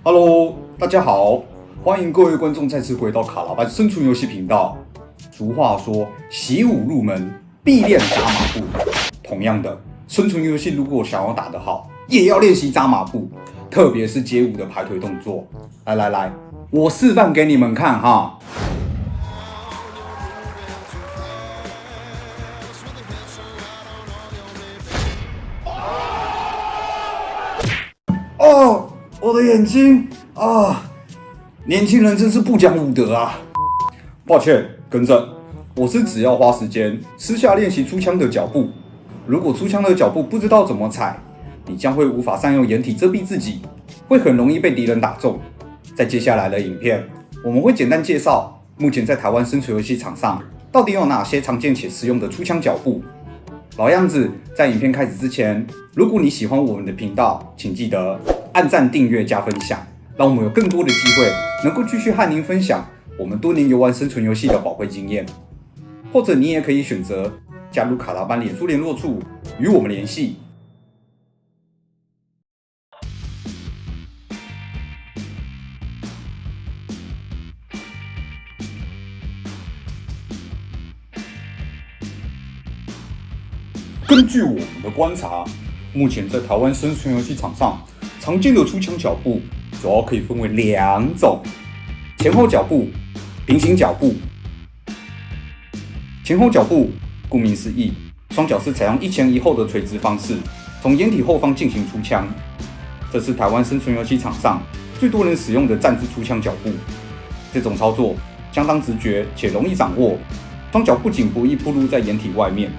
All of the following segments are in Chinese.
Hello，大家好，欢迎各位观众再次回到卡拉班生存游戏频道。俗话说，习武入门必练扎马步。同样的，生存游戏如果想要打得好，也要练习扎马步，特别是街舞的排腿动作。来，我示范给你们看哈。哦，我的眼睛啊！年轻人真是不讲武德啊！抱歉，更正，我是只要花时间私下练习出枪的脚步。如果出枪的脚步不知道怎么踩，你将会无法善用掩体遮蔽自己，会很容易被敌人打中。在接下来的影片，我们会简单介绍目前在台湾生存游戏场上到底有哪些常见且实用的出枪脚步。老样子，在影片开始之前，如果你喜欢我们的频道，请记得按赞、订阅、加分享，让我们有更多的机会能够继续和您分享我们多年游玩生存游戏的宝贵经验。或者你也可以选择加入卡拉班脸书联络处与我们联系。根据我们的观察，目前在台湾生存游戏场上常见的出枪脚步主要可以分为两种：前后脚步、平行脚步。前后脚步顾名思义，双脚是采用一前一后的垂直方式，从掩体后方进行出枪。这是台湾生存游戏场上最多人使用的站姿出枪脚步。这种操作相当直觉且容易掌握，双脚不仅不易暴露在掩体外面，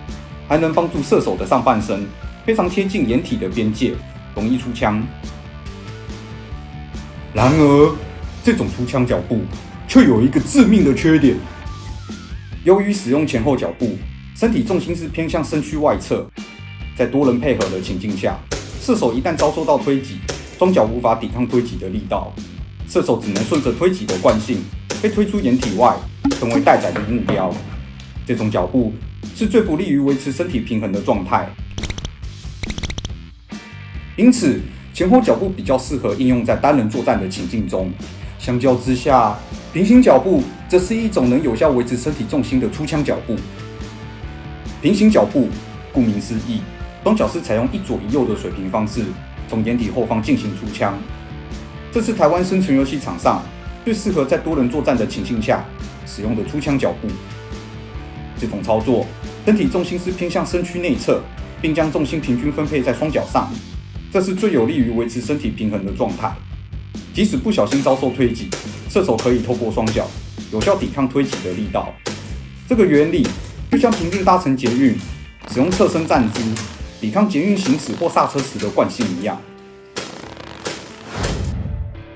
还能帮助射手的上半身非常贴近掩体的边界，容易出枪。然而，这种出枪脚步却有一个致命的缺点。由于使用前后脚步，身体重心是偏向身躯外侧，在多人配合的情境下，射手一旦遭受到推挤，双脚无法抵抗推挤的力道，射手只能顺着推挤的惯性被推出掩体外，成为待宰的目标。这种脚步是最不利于维持身体平衡的状态，因此前后脚步比较适合应用在单人作战的情境中。相较之下，平行脚步则是一种能有效维持身体重心的出枪脚步。平行脚步顾名思义，双脚是采用一左一右的水平方式，从掩体后方进行出枪。这是台湾生存游戏场上最适合在多人作战的情境下使用的出枪脚步。这种操作，身体重心是偏向身躯内侧，并将重心平均分配在双脚上，这是最有利于维持身体平衡的状态。即使不小心遭受推挤，射手可以透过双脚有效抵抗推挤的力道。这个原理就像平日搭乘捷运使用侧身站姿抵抗捷运行驶或刹车时的惯性一样。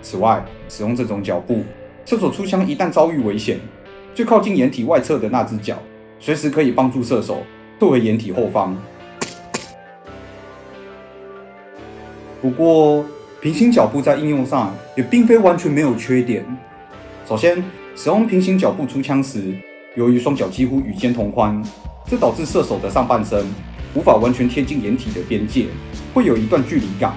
此外，使用这种脚步，射手出枪一旦遭遇危险，最靠近掩体外侧的那只脚随时可以帮助射手退回掩体后方。不过，平行脚步在应用上也并非完全没有缺点。首先，使用平行脚步出枪时，由于双脚几乎与肩同宽，这导致射手的上半身无法完全贴近掩体的边界，会有一段距离感。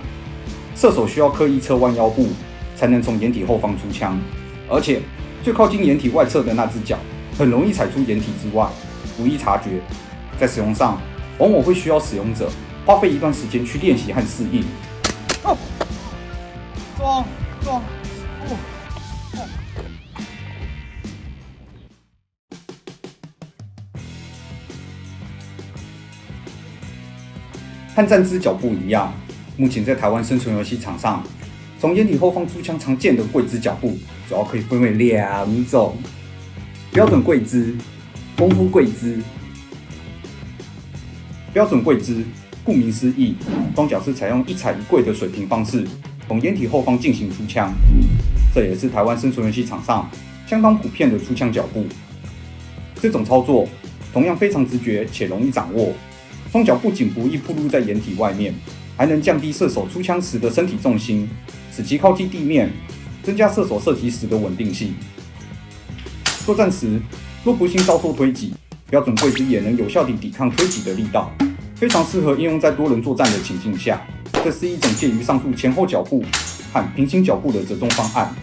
射手需要刻意侧弯腰部，才能从掩体后方出枪，而且最靠近掩体外侧的那只脚很容易踩出掩体之外，不易察觉。在使用上，往往会需要使用者花费一段时间去练习和适应。撞！和站姿脚步一样，目前在台湾生存游戏场上，从掩体后方出枪常见的跪姿脚步，主要可以分为两种：标准跪姿、功夫跪姿。标准跪姿顾名思义，双脚是采用一踩一跪的水平方式，从掩体后方进行出枪。这也是台湾生存游戏场上相当普遍的出枪脚步。这种操作同样非常直觉且容易掌握，双脚不仅不易暴露在掩体外面，还能降低射手出枪时的身体重心，使其靠近地面，增加射手射击时的稳定性。作战时若不幸遭受推挤，标准跪姿也能有效地抵抗推挤的力道，非常适合应用在多人作战的情境下。这是一种介于上述前后脚步和平行脚步的折中方案。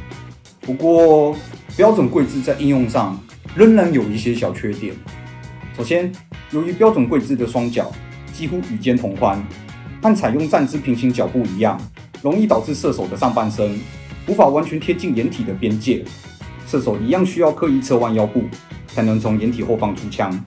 不过，标准跪姿在应用上仍然有一些小缺点。首先，由于标准跪姿的双脚几乎与肩同宽，和采用站姿平行脚步一样，容易导致射手的上半身无法完全贴近掩体的边界，射手一样需要刻意侧弯腰部，才能从掩体后方出枪。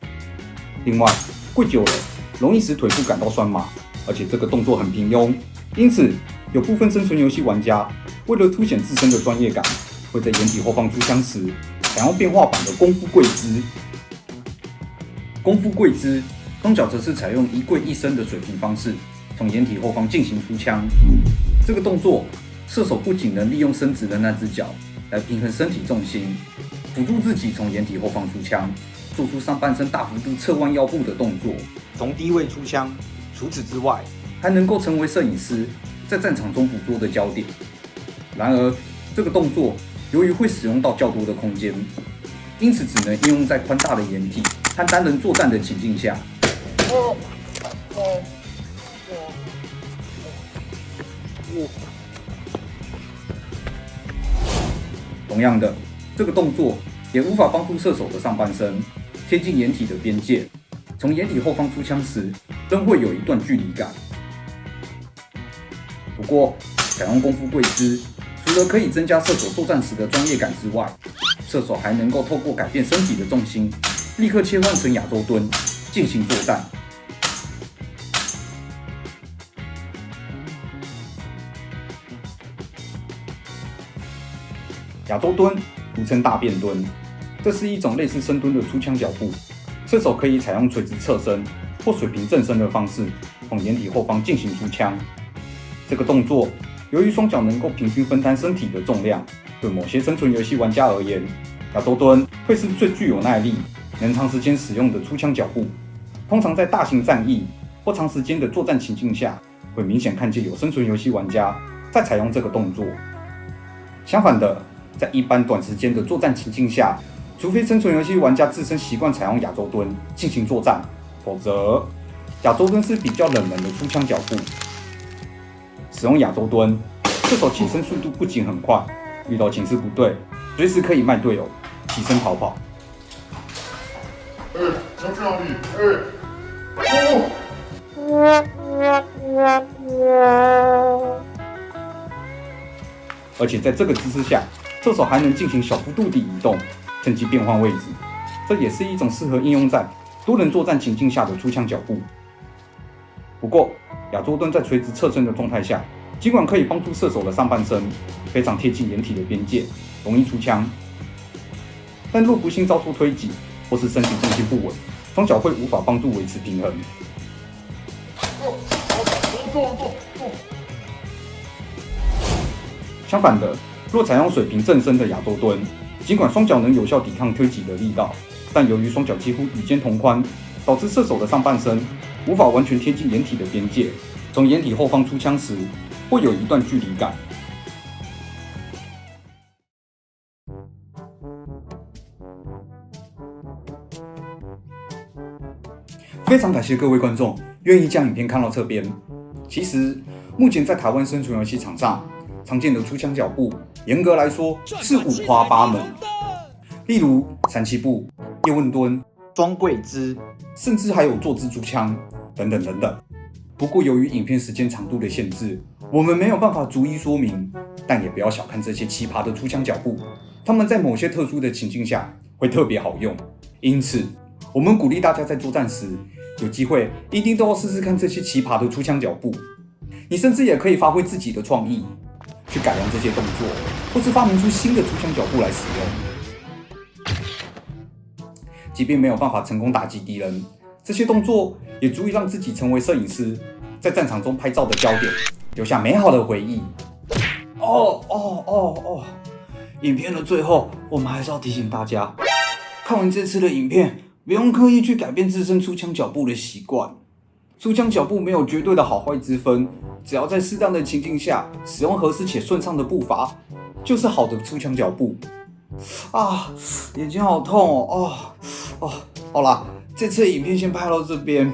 另外，跪久了容易使腿部感到酸麻，而且这个动作很平庸，因此有部分生存游戏玩家为了凸显自身的专业感，会在掩体后方出枪时采用变化版的功夫跪姿。功夫跪姿，双脚则是采用一跪一伸的水平方式，从掩体后方进行出枪。这个动作，射手不仅能利用伸直的那只脚来平衡身体重心，辅助自己从掩体后方出枪，做出上半身大幅度侧弯腰部的动作，从低位出枪。除此之外，还能够成为摄影师在战场中捕捉的焦点。然而，这个动作由于会使用到较多的空间，因此只能应用在宽大的掩体和单人作战的情境下。同样的，这个动作也无法帮助射手的上半身贴近掩体的边界，从掩体后方出枪时，仍会有一段距离感。不过，采用功夫跪姿，除了可以增加射手作战时的专业感之外，射手还能够透过改变身体的重心，立刻切换成亚洲蹲进行作战。亚洲蹲俗称大便蹲，这是一种类似深蹲的出枪脚步。射手可以采用垂直侧身或水平正身的方式，从掩体后方进行出枪。这个动作由于双脚能够平均分担身体的重量，对某些生存游戏玩家而言，亚洲蹲会是最具有耐力、能长时间使用的出枪脚步。通常在大型战役或长时间的作战情境下，会明显看见有生存游戏玩家在采用这个动作。相反的，在一般短时间的作战情境下，除非生存游戏玩家自身习惯采用亚洲蹲进行作战，否则亚洲蹲是比较冷门的出枪脚步。使用亚洲蹲，射手起身速度不仅很快，遇到情势不对，随时可以卖队友起身逃跑。要这样力，而且在这个姿势下，射手还能进行小幅度的移动，趁机变换位置，这也是一种适合应用在多人作战情境下的出枪脚步。不过，亚洲蹲在垂直侧身的状态下，尽管可以帮助射手的上半身非常贴近掩体的边界，容易出枪，但若不幸遭受推挤或是身体重心不稳，双脚会无法帮助维持平衡。相反的，若采用水平正身的亚洲蹲，尽管双脚能有效抵抗推挤的力道，但由于双脚几乎与肩同宽，导致射手的上半身无法完全贴近掩体的边界，从掩体后方出枪时会有一段距离感。非常感谢各位观众愿意将影片看到这边。其实，目前在台湾生存游戏场上常见的出枪脚步，严格来说是五花八门，例如三七步、叶问蹲、双跪姿，甚至还有坐姿出枪等等等等。不过由于影片时间长度的限制，我们没有办法逐一说明，但也不要小看这些奇葩的出枪脚步，他们在某些特殊的情境下会特别好用。因此，我们鼓励大家在作战时，有机会一定都要试试看这些奇葩的出枪脚步。你甚至也可以发挥自己的创意，去改良这些动作，或是发明出新的出枪脚步来使用。即便没有办法成功打击敌人，这些动作也足以让自己成为摄影师在战场中拍照的焦点，留下美好的回忆。影片的最后，我们还是要提醒大家，看完这次的影片，不用刻意去改变自身出枪脚步的习惯。出枪脚步没有绝对的好坏之分，只要在适当的情境下使用合适且顺畅的步伐，就是好的出枪脚步。眼睛好痛好啦，这次的影片先拍到这边，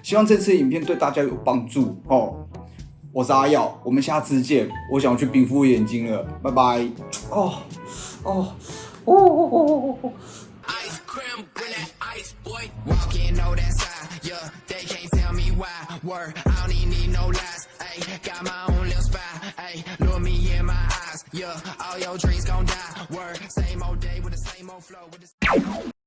希望这次的影片对大家有帮助哦。我是阿耀，我们下次见。我想去冰敷眼睛了，拜拜。Ice cream with that ice boy. Walking on that side, yeah, they can't tell me why. Word, I don't even need no lies. Ayy, got my own little spy. Ayy, look me in my eyes, yeah, all your dreams gon' die. Word, same old day with the same old flow.